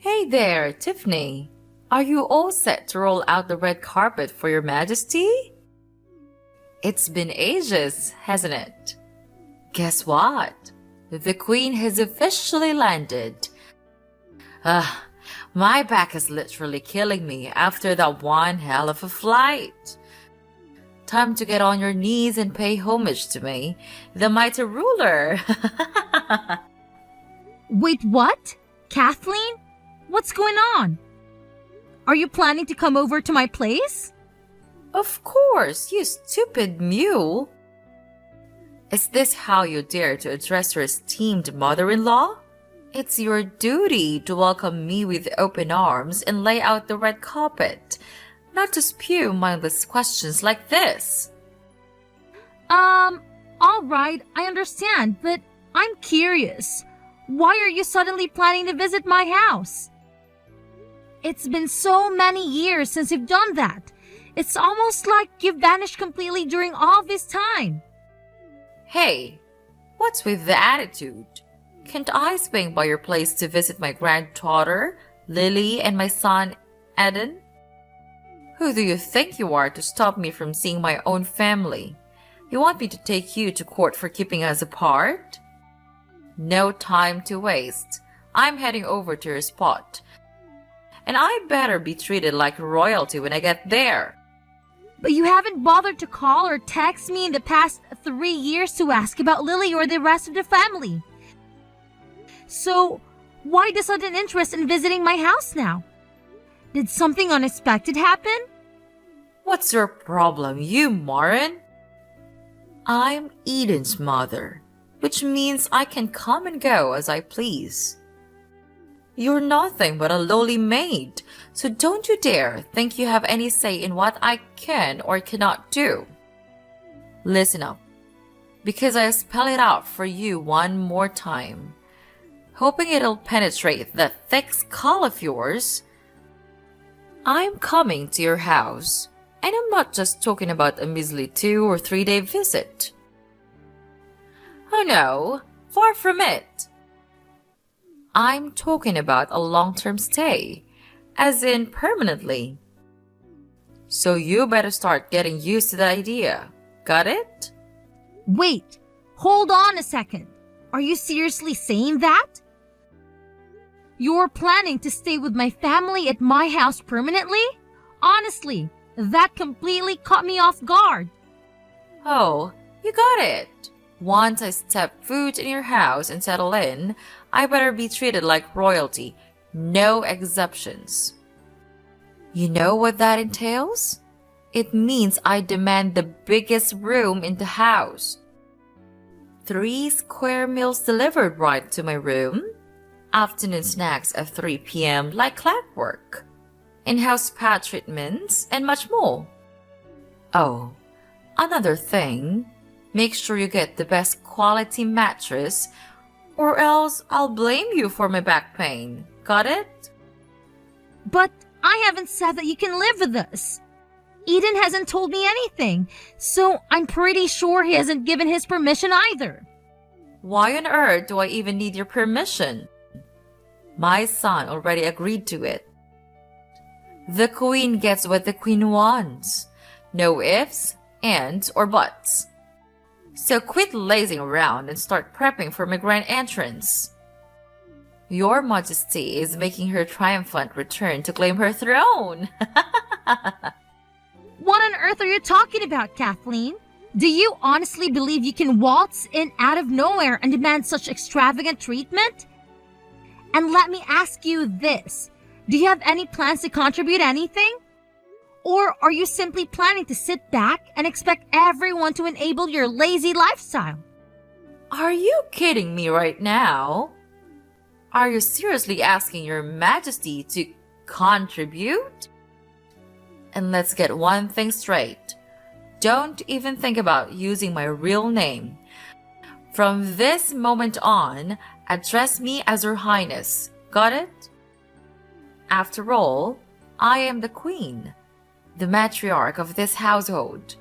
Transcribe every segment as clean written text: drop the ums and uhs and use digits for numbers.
Hey there, Tiffany. Are you all set to roll out the red carpet for your majesty? It's been ages, hasn't it? Guess what? The queen has officially landed. Ah, my back is literally killing me after that one hell of a flight. Time to get on your knees and pay homage to me, the mighty ruler. Wait, what? Kathleen? What's going on? Are you planning to come over to my place? Of course, you stupid mule. Is this how you dare to address your esteemed mother-in-law? It's your duty to welcome me with open arms and lay out the red carpet, not to spew mindless questions like this. All right, I understand, but I'm curious. Why are you suddenly planning to visit my house? It's been so many years since you've done that. It's almost like you've vanished completely during all this time. Hey, what's with the attitude? Can't I swing by your place to visit my granddaughter, Lily, and my son, Eden? Who do you think you are to stop me from seeing my own family? You want me to take you to court for keeping us apart? No time to waste. I'm heading over to your spot. And I better be treated like royalty when I get there. But you haven't bothered to call or text me in the past 3 years to ask about Lily or the rest of the family. So, why the sudden interest in visiting my house now? Did something unexpected happen? What's your problem, you moron? I'm Eden's mother, which means I can come and go as I please. You're nothing but a lowly maid, so don't you dare think you have any say in what I can or cannot do. Listen up, because I spell it out for you one more time, hoping it'll penetrate that thick skull of yours. I'm coming to your house, and I'm not just talking about a measly 2 or 3 day visit. Oh no, far from it. I'm talking about a long-term stay, as in permanently. So you better start getting used to the idea. Got it? Wait, hold on a second. Are you seriously saying that? You're planning to stay with my family at my house permanently? Honestly, that completely caught me off guard. Oh, you got it. Once I step foot in your house and settle in, I better be treated like royalty. No exceptions. You know what that entails? It means I demand the biggest room in the house. 3 square meals delivered right to my room. Afternoon snacks at 3 p.m. like clockwork. In-house spa treatments and much more. Oh, another thing. Make sure you get the best quality mattress, or else I'll blame you for my back pain. Got it? But I haven't said that you can live with us. Eden hasn't told me anything, so I'm pretty sure he hasn't given his permission either. Why on earth do I even need your permission? My son already agreed to it. The queen gets what the queen wants. No ifs, ands, or buts. So quit lazing around and start prepping for my grand entrance. Your Majesty is making her triumphant return to claim her throne. What on earth are you talking about, Kathleen? Do you honestly believe you can waltz in out of nowhere and demand such extravagant treatment? And let me ask you this. Do you have any plans to contribute anything? Or are you simply planning to sit back and expect everyone to enable your lazy lifestyle? Are you kidding me right now? Are you seriously asking your Majesty to contribute? And let's get one thing straight. Don't even think about using my real name. From this moment on, address me as Her Highness. Got it? After all, I am the queen, the matriarch of this household.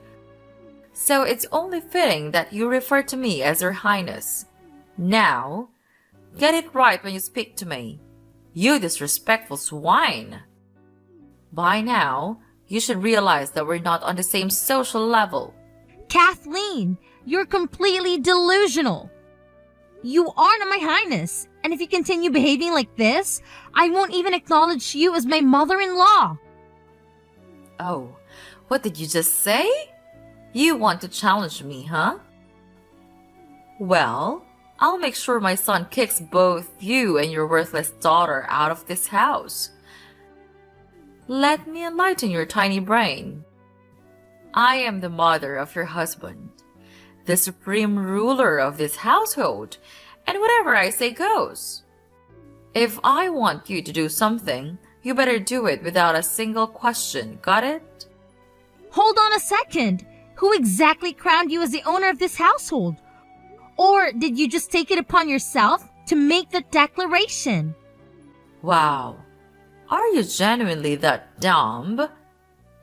So it's only fitting that you refer to me as Her Highness. Now, get it right when you speak to me. You disrespectful swine! By now, you should realize that we're not on the same social level. Kathleen, you're completely delusional. You are not my highness, and if you continue behaving like this, I won't even acknowledge you as my mother-in-law. Oh, what did you just say? You want to challenge me, huh? Well, I'll make sure my son kicks both you and your worthless daughter out of this house. Let me enlighten your tiny brain. I am the mother of your husband, the supreme ruler of this household, and whatever I say goes. If I want you to do something, you better do it without a single question, got it? Hold on a second. Who exactly crowned you as the owner of this household? Or did you just take it upon yourself to make the declaration? Wow. Are you genuinely that dumb?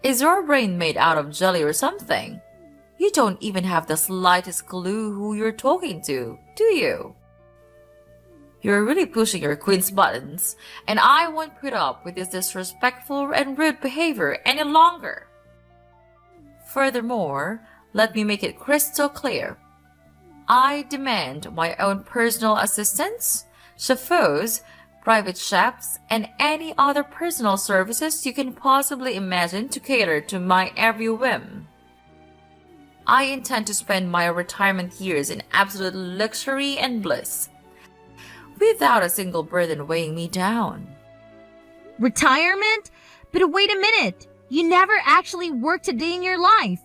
Is your brain made out of jelly or something? You don't even have the slightest clue who you're talking to, do you? You're really pushing your queen's buttons, and I won't put up with this disrespectful and rude behavior any longer. Furthermore, let me make it crystal clear. I demand my own personal assistants, chauffeurs, private chefs, and any other personal services you can possibly imagine to cater to my every whim. I intend to spend my retirement years in absolute luxury and bliss, without a single burden weighing me down. Retirement? But wait a minute. You never actually worked a day in your life.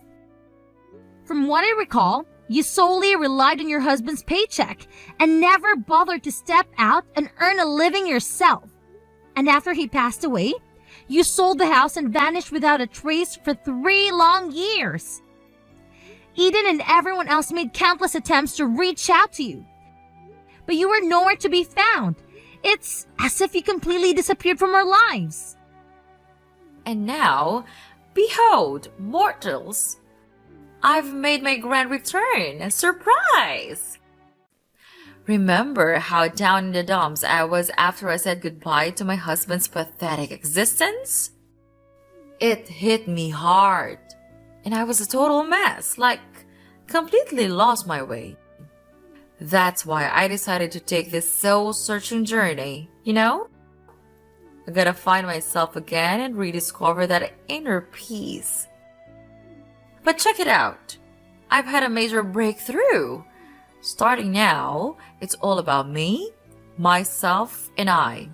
From what I recall, you solely relied on your husband's paycheck and never bothered to step out and earn a living yourself. And after he passed away, you sold the house and vanished without a trace for 3 long years. Eden and everyone else made countless attempts to reach out to you, but you were nowhere to be found. It's as if you completely disappeared from our lives. And now, behold, mortals, I've made my grand return. Surprise! Remember how down in the dumps I was after I said goodbye to my husband's pathetic existence? It hit me hard, and I was a total mess, like completely lost my way. That's why I decided to take this soul-searching journey, you know? I gotta find myself again and rediscover that inner peace. But check it out. I've had a major breakthrough. Starting now, it's all about me, myself, and I.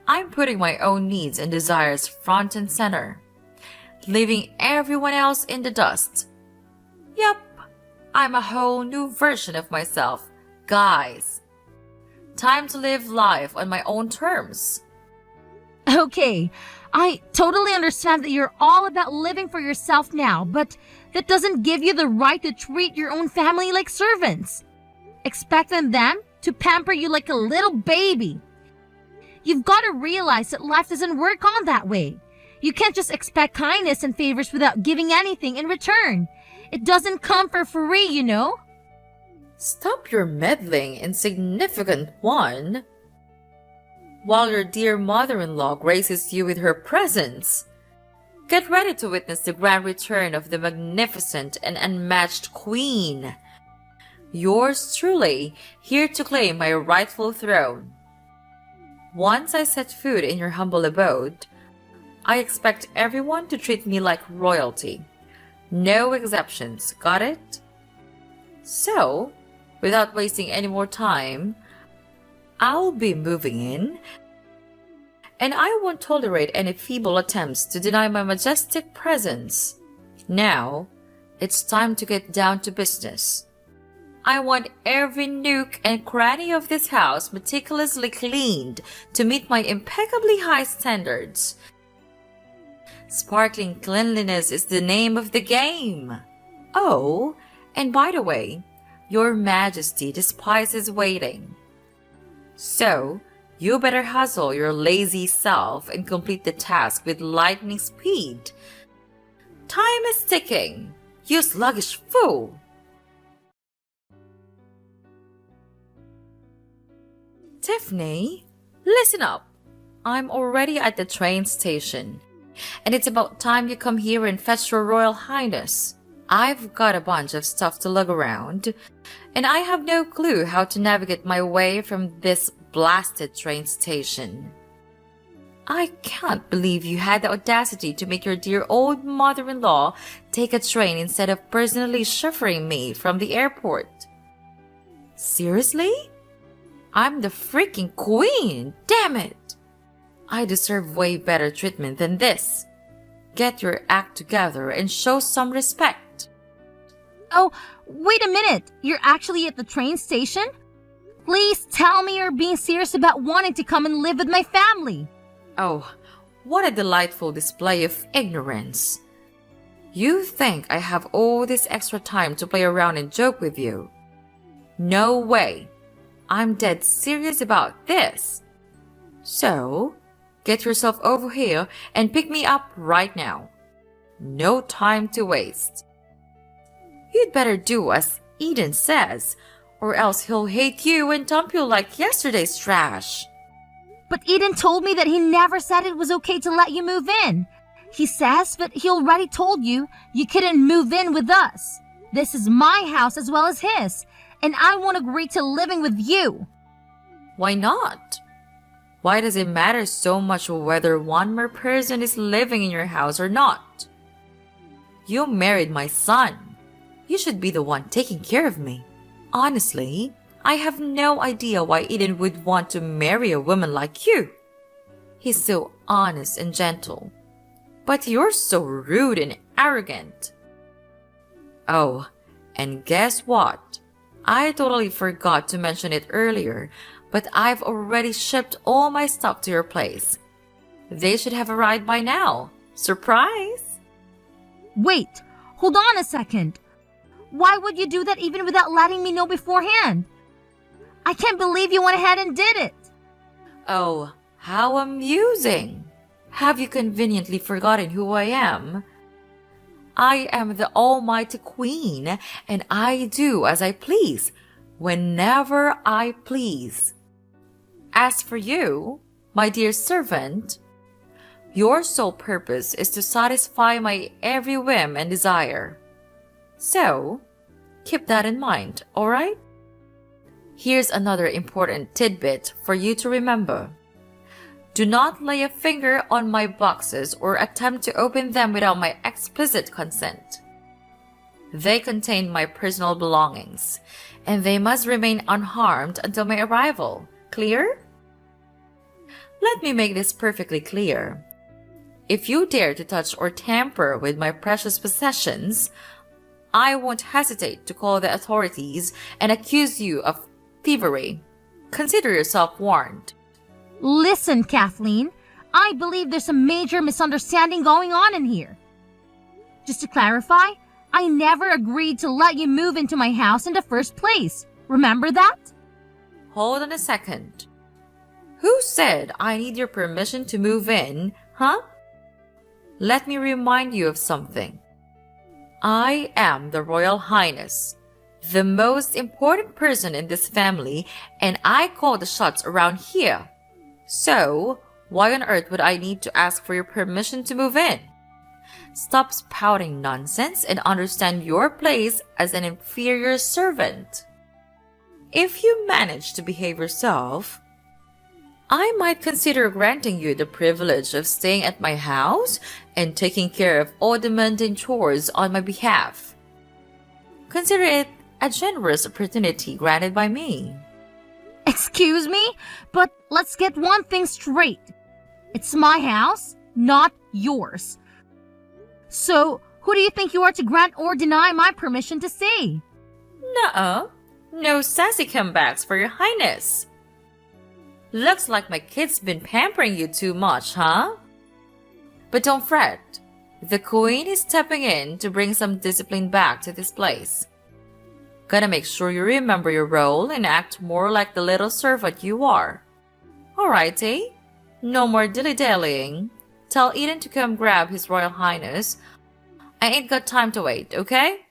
I'm putting my own needs and desires front and center, leaving everyone else in the dust. Yep, I'm a whole new version of myself, guys. Time to live life on my own terms. Okay, I totally understand that you're all about living for yourself now, but that doesn't give you the right to treat your own family like servants, expecting them to pamper you like a little baby. You've got to realize that life doesn't work on that way. You can't just expect kindness and favors without giving anything in return. It doesn't come for free, you know? Stop your meddling, insignificant one. While your dear mother-in-law graces you with her presence, get ready to witness the grand return of the magnificent and unmatched queen. Yours truly, here to claim my rightful throne. Once I set foot in your humble abode, I expect everyone to treat me like royalty. No exceptions, got it? So, without wasting any more time, I'll be moving in, and I won't tolerate any feeble attempts to deny my majestic presence. Now, it's time to get down to business. I want every nook and cranny of this house meticulously cleaned to meet my impeccably high standards. Sparkling cleanliness is the name of the game. Oh, and by the way, Your Majesty despises waiting. So, you better hustle your lazy self and complete the task with lightning speed. Time is ticking, you sluggish fool! Tiffany, Listen up. I'm already at the train station, and it's about time you come here and fetch your Royal Highness. I've got a bunch of stuff to lug around, and I have no clue how to navigate my way from this blasted train station. I can't believe you had the audacity to make your dear old mother-in-law take a train instead of personally chauffeuring me from the airport. Seriously? I'm the freaking queen, damn it! I deserve way better treatment than this. Get your act together and show some respect. Oh, wait a minute. You're actually at the train station? Please tell me you're being serious about wanting to come and live with my family. Oh, what a delightful display of ignorance. You think I have all this extra time to play around and joke with you? No way. I'm dead serious about this. So, get yourself over here and pick me up right now. No time to waste. You'd better do as Eden says, or else he'll hate you and dump you like yesterday's trash. But Eden told me that he never said it was okay to let you move in. He says that he already told you you couldn't move in with us. This is my house as well as his, and I won't agree to living with you. Why not? Why does it matter so much whether one more person is living in your house or not? You married my son. You should be the one taking care of me. Honestly, I have no idea why Eden would want to marry a woman like you. He's so honest and gentle. But you're so rude and arrogant. Oh, and guess what? I totally forgot to mention it earlier, but I've already shipped all my stuff to your place. They should have arrived by now. Surprise! Wait, hold on a second. Why would you do that even without letting me know beforehand? I can't believe you went ahead and did it. Oh, how amusing. Have you conveniently forgotten who I am? I am the almighty queen, and I do as I please, whenever I please. As for you, my dear servant, your sole purpose is to satisfy my every whim and desire. So, keep that in mind, alright? Here's another important tidbit for you to remember. Do not lay a finger on my boxes or attempt to open them without my explicit consent. They contain my personal belongings, and they must remain unharmed until my arrival. Clear? Let me make this perfectly clear. If you dare to touch or tamper with my precious possessions, I won't hesitate to call the authorities and accuse you of thievery. Consider yourself warned. Listen, Kathleen, I believe there's a major misunderstanding going on in here. Just to clarify, I never agreed to let you move into my house in the first place. Remember that? Hold on a second. Who said I need your permission to move in, huh? Let me remind you of something. I am the Royal Highness, the most important person in this family, and I call the shots around here. So, why on earth would I need to ask for your permission to move in? Stop spouting nonsense and understand your place as an inferior servant. If you manage to behave yourself, I might consider granting you the privilege of staying at my house and taking care of all the mundane chores on my behalf. Consider it a generous opportunity granted by me. Excuse me, but let's get one thing straight. It's my house, not yours. So, who do you think you are to grant or deny my permission to stay? Nuh-uh. No sassy comebacks for your highness. Looks like my kid's been pampering you too much, huh? But don't fret. The queen is stepping in to bring some discipline back to this place. Gotta make sure you remember your role and act more like the little servant you are. Alrighty. No more dilly-dallying. Tell Eden to come grab His Royal Highness. I ain't got time to wait, okay?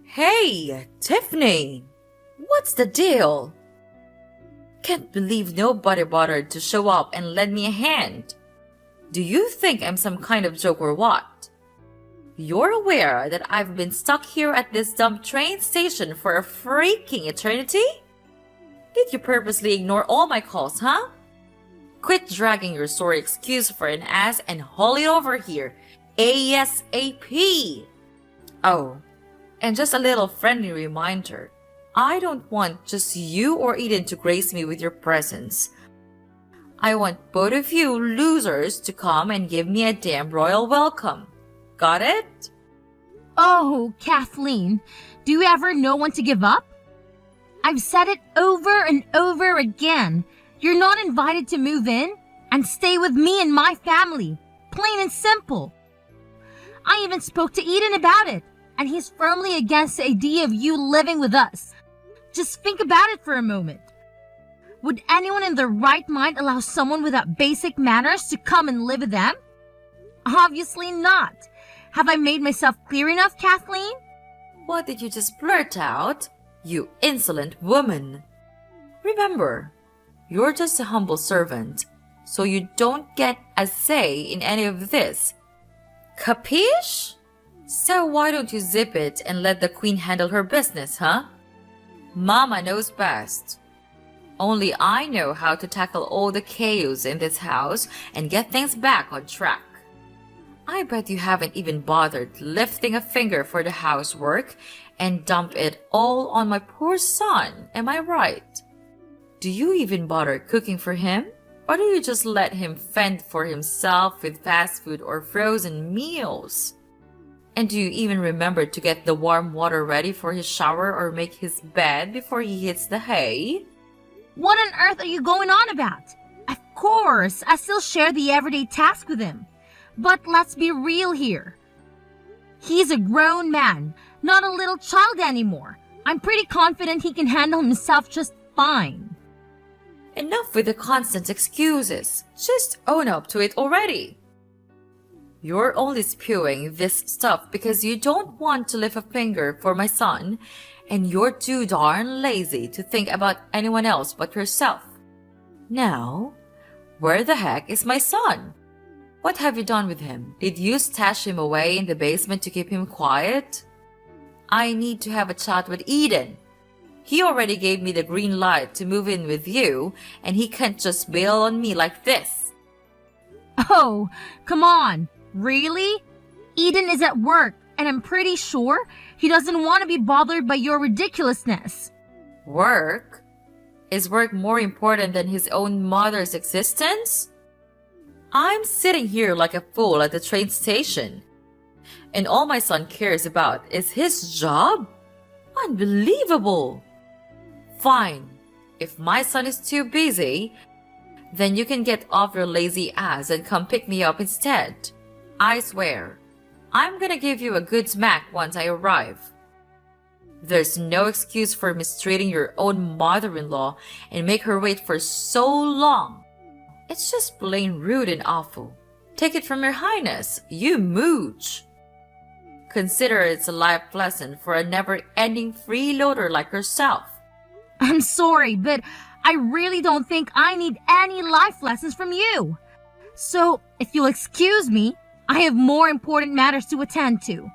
Hey, Tiffany! What's the deal? Can't believe nobody bothered to show up and lend me a hand. Do you think I'm some kind of joke or what? You're aware that I've been stuck here at this dumb train station for a freaking eternity? Did you purposely ignore all my calls, huh? Quit dragging your sorry excuse for an ass and haul it over here, ASAP! Oh, and just a little friendly reminder. I don't want just you or Eden to grace me with your presence. I want both of you losers to come and give me a damn royal welcome. Got it? Oh, Kathleen, do you ever know when to give up? I've said it over and over again. You're not invited to move in and stay with me and my family. Plain and simple. I even spoke to Eden about it, and he's firmly against the idea of you living with us. Just think about it for a moment. Would anyone in their right mind allow someone without basic manners to come and live with them? Obviously not. Have I made myself clear enough, Kathleen? What did you just blurt out, you insolent woman? Remember, you're just a humble servant, so you don't get a say in any of this. Capiche? So why don't you zip it and let the queen handle her business, huh? Mama knows best. Only I know how to tackle all the chaos in this house and get things back on track. I bet you haven't even bothered lifting a finger for the housework and dump it all on my poor son, am I right? Do you even bother cooking for him? Or do you just let him fend for himself with fast food or frozen meals? And do you even remember to get the warm water ready for his shower or make his bed before he hits the hay? What on earth are you going on about? Of course, I still share the everyday task with him. But let's be real here. He's a grown man, not a little child anymore. I'm pretty confident he can handle himself just fine. Enough with the constant excuses. Just own up to it already. You're only spewing this stuff because you don't want to lift a finger for my son, and you're too darn lazy to think about anyone else but yourself. Now, where the heck is my son? What have you done with him? Did you stash him away in the basement to keep him quiet? I need to have a chat with Eden. He already gave me the green light to move in with you, and he can't just bail on me like this. Oh, come on. Really? Eden is at work, and I'm pretty sure he doesn't want to be bothered by your ridiculousness. Work? Is work more important than his own mother's existence? I'm sitting here like a fool at the train station, and all my son cares about is his job? Unbelievable! Fine, if my son is too busy, then you can get off your lazy ass and come pick me up instead. I swear, I'm gonna give you a good smack once I arrive. There's no excuse for mistreating your own mother-in-law and make her wait for so long. It's just plain rude and awful. Take it from your highness, you mooch. Consider it's a life lesson for a never-ending freeloader like yourself. I'm sorry, but I really don't think I need any life lessons from you. So, if you'll excuse me, I have more important matters to attend to.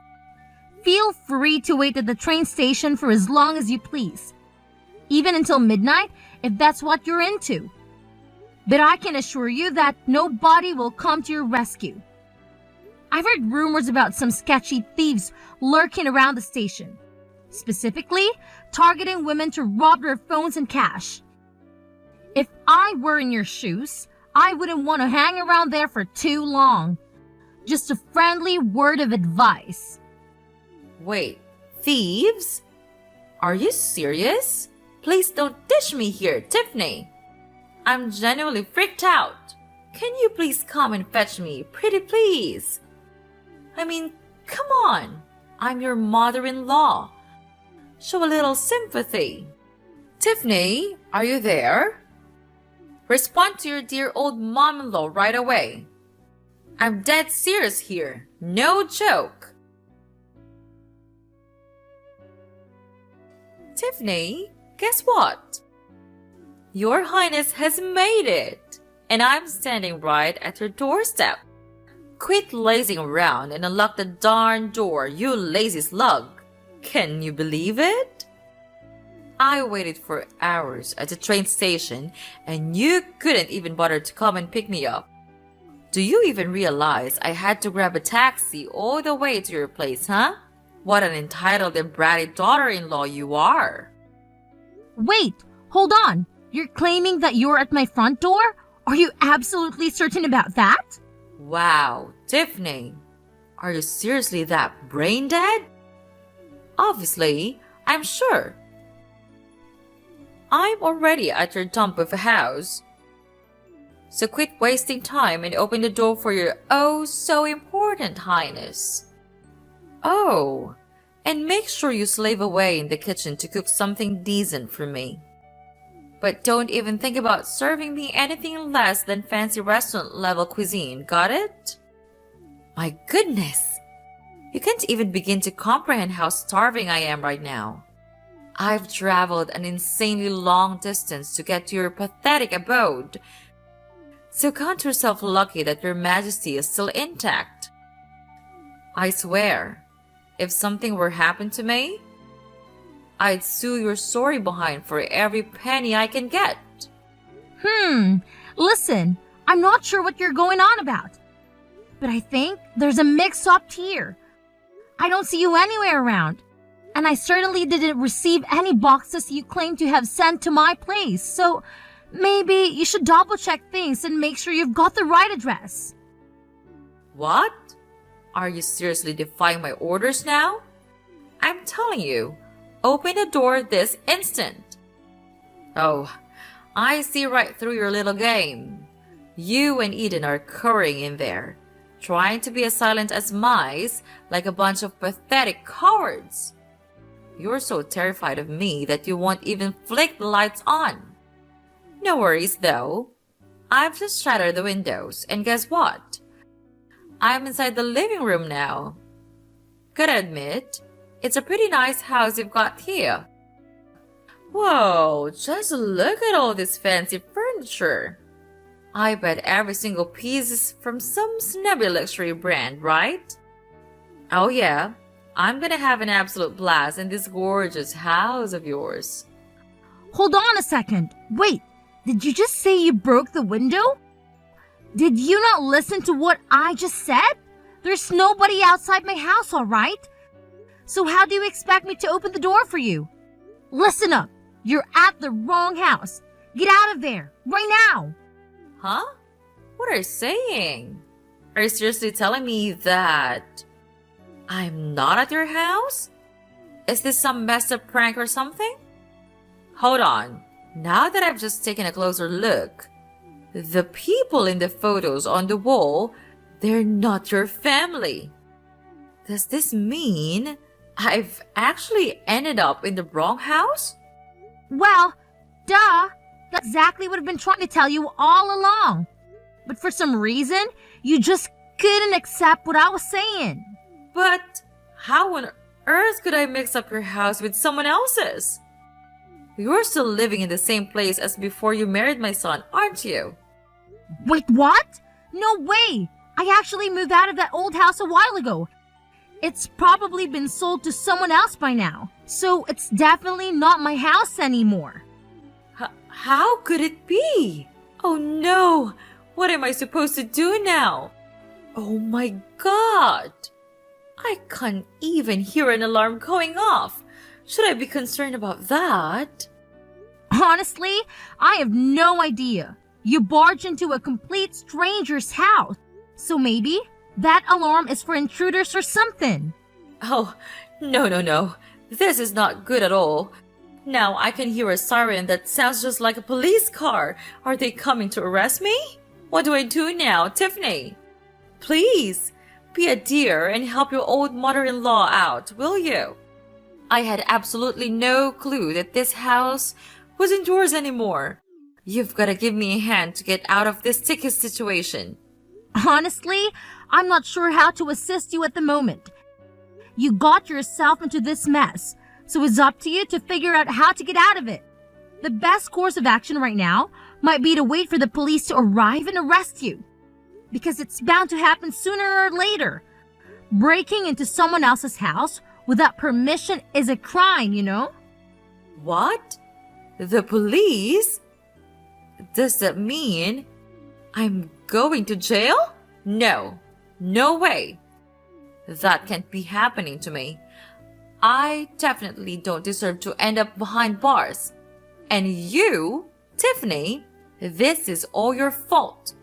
Feel free to wait at the train station for as long as you please. Even until midnight, if that's what you're into. But I can assure you that nobody will come to your rescue. I've heard rumors about some sketchy thieves lurking around the station, specifically targeting women to rob their phones and cash. If I were in your shoes, I wouldn't want to hang around there for too long. Just a friendly word of advice. Wait, thieves? Are you serious? Please don't dish me here, Tiffany. I'm genuinely freaked out. Can you please come and fetch me, pretty please? I mean, come on. I'm your mother-in-law. Show a little sympathy. Tiffany, are you there? Respond to your dear old mom-in-law right away. I'm dead serious here. No joke. Tiffany, Guess what? Your Highness has made it, and I'm standing right at your doorstep. Quit lazing around and unlock the darn door, you lazy slug. Can you believe it? I waited for hours at the train station and you couldn't even bother to come and pick me up. Do you even realize I had to grab a taxi all the way to your place, huh? What an entitled and bratty daughter-in-law you are. Wait, hold on. You're claiming that you're at my front door? Are you absolutely certain about that? Wow, Tiffany, are you seriously that brain dead? Obviously, I'm sure. I'm already at your dump of a house. So quit wasting time and open the door for your oh so important Highness. Oh, and make sure you slave away in the kitchen to cook something decent for me. But don't even think about serving me anything less than fancy restaurant level cuisine, got it? My goodness! You can't even begin to comprehend how starving I am right now. I've traveled an insanely long distance to get to your pathetic abode. So count yourself lucky that your majesty is still intact. I swear, if something were happen to me, I'd sue your sorry behind for every penny I can get. Listen, I'm not sure what you're going on about. But I think there's a mix-up here. I don't see you anywhere around. And I certainly didn't receive any boxes you claim to have sent to my place. So maybe you should double-check things and make sure you've got the right address. What? Are you seriously defying my orders now? I'm telling you, open the door this instant. Oh, I see right through your little game. You and Eden are curring in there, trying to be as silent as mice, like a bunch of pathetic cowards. You're so terrified of me that you won't even flick the lights on. No worries though. I've just shattered the windows, and guess what? I'm inside the living room now. Gotta admit, it's a pretty nice house you've got here. Whoa, just look at all this fancy furniture. I bet every single piece is from some snobby luxury brand, right? Oh yeah, I'm gonna have an absolute blast in this gorgeous house of yours. Hold on a second. Wait, did you just say you broke the window? Did you not listen to what I just said? There's nobody outside my house, all right? So how do you expect me to open the door for you? Listen up. You're at the wrong house. Get out of there, right now. Huh? What are you saying? Are you seriously telling me that I'm not at your house? Is this some messed up prank or something? Hold on. Now that I've just taken a closer look, the people in the photos on the wall, they're not your family. Does this mean I've actually ended up in the wrong house? Well, duh. That's exactly what I've been trying to tell you all along. But for some reason, you just couldn't accept what I was saying. But how on earth could I mix up your house with someone else's? You're still living in the same place as before you married my son, aren't you? Wait, what? No way! I actually moved out of that old house a while ago. It's probably been sold to someone else by now. So it's definitely not my house anymore. How could it be? Oh no! What am I supposed to do now? Oh my god! I can't even hear an alarm going off. Should I be concerned about that? Honestly, I have no idea. You barged into a complete stranger's house. So maybe that alarm is for intruders or something. Oh, no. This is not good at all. Now I can hear a siren that sounds just like a police car. Are they coming to arrest me? What do I do now, Tiffany? Please, be a dear and help your old mother-in-law out, will you? I had absolutely no clue that this house wasn't yours anymore. You've got to give me a hand to get out of this sticky situation. Honestly, I'm not sure how to assist you at the moment. You got yourself into this mess, so it's up to you to figure out how to get out of it. The best course of action right now might be to wait for the police to arrive and arrest you. Because it's bound to happen sooner or later. Breaking into someone else's house without permission is a crime, you know? What? The police? Does that mean I'm going to jail? No. No way. That can't be happening to me. I definitely don't deserve to end up behind bars. And you, Tiffany, this is all your fault.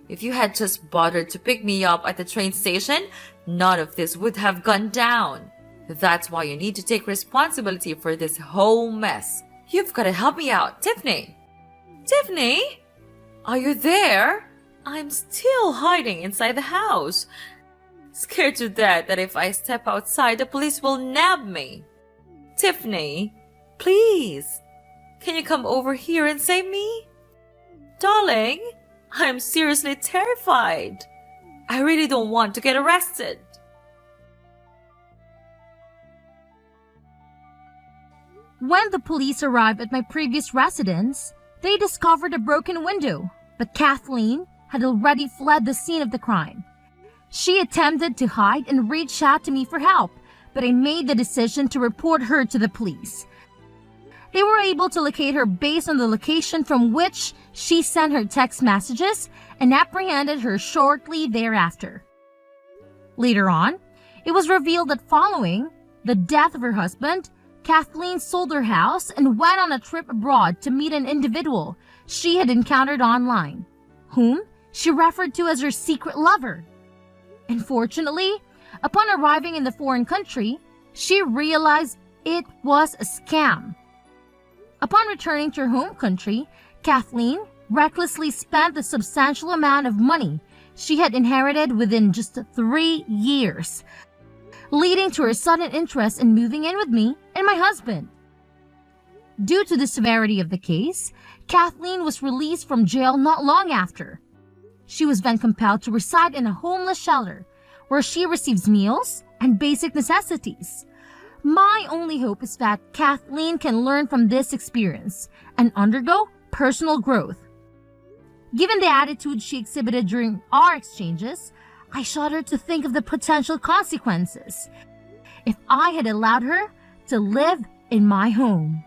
If you had just bothered to pick me up at the train station, none of this would have gone down. That's why you need to take responsibility for this whole mess. You've got to help me out, Tiffany. Tiffany? Are you there? I'm still hiding inside the house. Scared to death that if I step outside, the police will nab me. Tiffany, please. Can you come over here and save me? Darling, I'm seriously terrified. I really don't want to get arrested. When the police arrived at my previous residence, they discovered a broken window, but Kathleen had already fled the scene of the crime. She attempted to hide and reached out to me for help, but I made the decision to report her to the police. They were able to locate her based on the location from which she sent her text messages and apprehended her shortly thereafter. Later on, it was revealed that following the death of her husband, Kathleen sold her house and went on a trip abroad to meet an individual she had encountered online, whom she referred to as her secret lover. Unfortunately, upon arriving in the foreign country, she realized it was a scam. Upon returning to her home country, Kathleen recklessly spent the substantial amount of money she had inherited within just 3 years, leading to her sudden interest in moving in with me and my husband. Due to the severity of the case, Kathleen was released from jail not long after. She was then compelled to reside in a homeless shelter where she receives meals and basic necessities. My only hope is that Kathleen can learn from this experience and undergo personal growth. Given the attitude she exhibited during our exchanges, I shudder to think of the potential consequences if I had allowed her to live in my home.